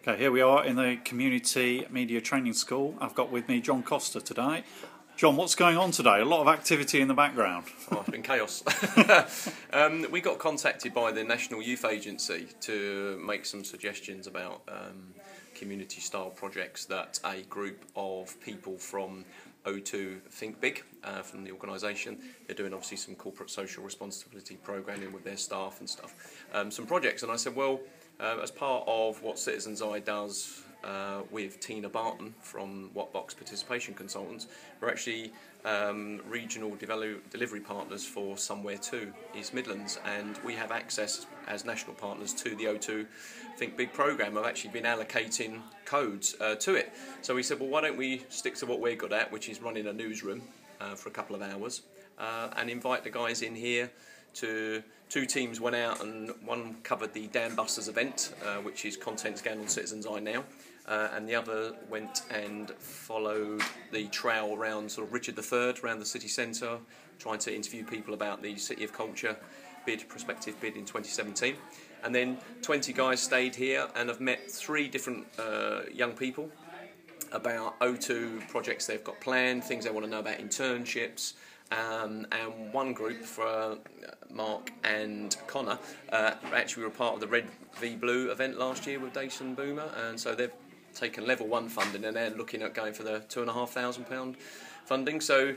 Okay, here we are in the Community Media Training School. I've got with me John Costa today. John, what's going on today? A lot of activity in the background. Oh, it's been chaos. We got contacted by the National Youth Agency to make some suggestions about community-style projects that a group of people from O2 Think Big, from the organisation, they're doing obviously some corporate social responsibility programming with their staff and stuff, some projects. And I said, well, as part of what Citizens Eye does with Tina Barton from Whatbox Participation Consultants, we're actually regional delivery partners for Somewhere 2 East Midlands, and we have access as national partners to the O2 Think Big programme. I've actually been allocating codes to it. So we said, well, why don't we stick to what we're good at, which is running a newsroom for a couple of hours, and invite the guys in here. Two teams went out, and one covered the Dan Busters event, which is content scan on Citizens Eye now, and the other went and followed the trail around sort of Richard III, around the city centre, trying to interview people about the City of Culture prospective bid in 2017. And then 20 guys stayed here and have met 3 different young people about O2 projects they've got planned, things they want to know about internships. And one group, for Mark and Connor, actually were part of the Red v Blue event last year with Dason Boomer, and so they've taken level 1 funding and they're looking at going for the £2,500 funding. So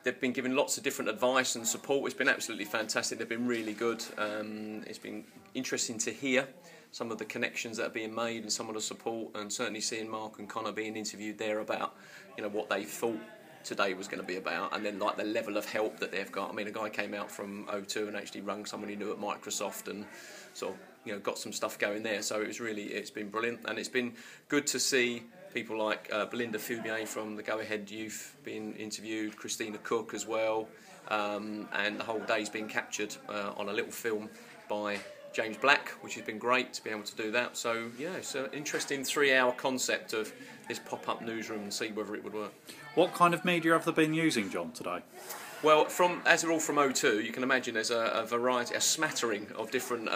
they've been given lots of different advice and support. It's been absolutely fantastic. They've been really good. It's been interesting to hear some of the connections that are being made and some of the support, and certainly seeing Mark and Connor being interviewed there about, you know, what they thought today was going to be about, and then like the level of help that they've got. I mean, a guy came out from O2 and actually rung someone he knew at Microsoft and sort of, you know, got some stuff going there. So it's been brilliant, and it's been good to see people like Belinda Fubier from the Go Ahead Youth being interviewed, Christina Cook as well, and the whole day's been captured on a little film by James Black, which has been great to be able to do that. So yeah, it's an interesting 3-hour concept of this pop-up newsroom and see whether it would work. What kind of media have they been using, John, today? Well, as they're all from O2, you can imagine there's a variety, a smattering of different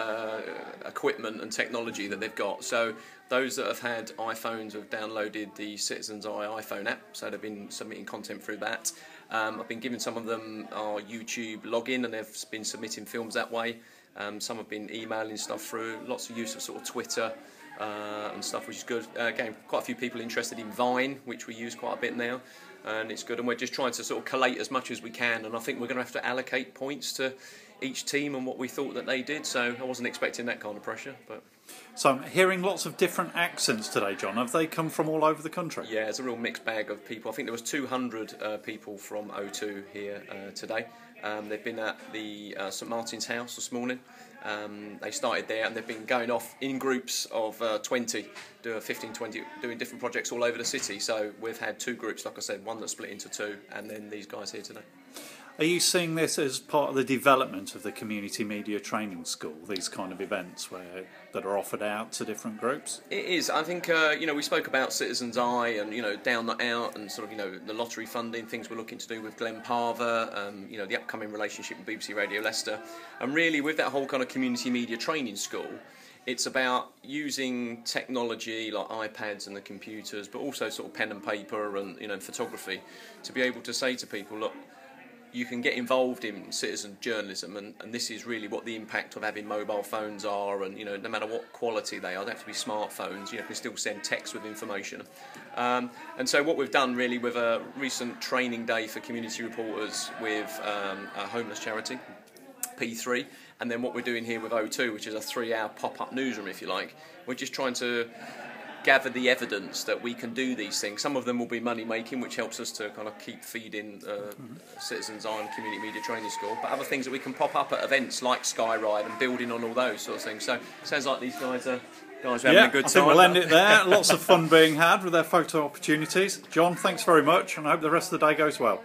equipment and technology that they've got. So those that have had iPhones have downloaded the Citizens Eye iPhone app, so they've been submitting content through that. I've been giving some of them our YouTube login, and they've been submitting films that way. Some have been emailing stuff through, lots of use of sort of Twitter and stuff, which is good. Again, quite a few people interested in Vine, which we use quite a bit now, and it's good. And we're just trying to sort of collate as much as we can, and I think we're going to have to allocate points to each team and what we thought that they did, so I wasn't expecting that kind of pressure. But so I'm hearing lots of different accents today, John. Have they come from all over the country? Yeah, it's a real mixed bag of people. I think there was 200 people from O2 here today. They've been at the St Martin's House this morning. They started there, and they've been going off in groups of 20, 15, 20, doing different projects all over the city. So we've had 2 groups, like I said, one that split into 2, and then these guys here today. Are you seeing this as part of the development of the Community Media Training School, these kind of events that are offered out to different groups? It is. I think, you know, we spoke about Citizens Eye and, you know, Down Not Out and sort of, you know, the lottery funding, things we're looking to do with Glenn Parver, you know, the upcoming relationship with BBC Radio Leicester. And really, with that whole kind of Community Media Training School, it's about using technology like iPads and the computers, but also sort of pen and paper and, you know, photography, to be able to say to people, look, you can get involved in citizen journalism, and this is really what the impact of having mobile phones are, and, you know, no matter what quality they are, they have to be smartphones, you know, can still send text with information. And so what we've done really with a recent training day for community reporters with a homeless charity, P3, and then what we're doing here with O2, which is a 3-hour pop-up newsroom, if you like, we're just trying to gather the evidence that we can do these things. Some of them will be money making, which helps us to kind of keep feeding Citizens Eye and Community Media Training School, but other things that we can pop up at events like Skyride and building on all those sort of things. So it sounds like these guys are having a good time. I think we'll end it there. Lots of fun being had with their photo opportunities. John, thanks very much, and I hope the rest of the day goes well.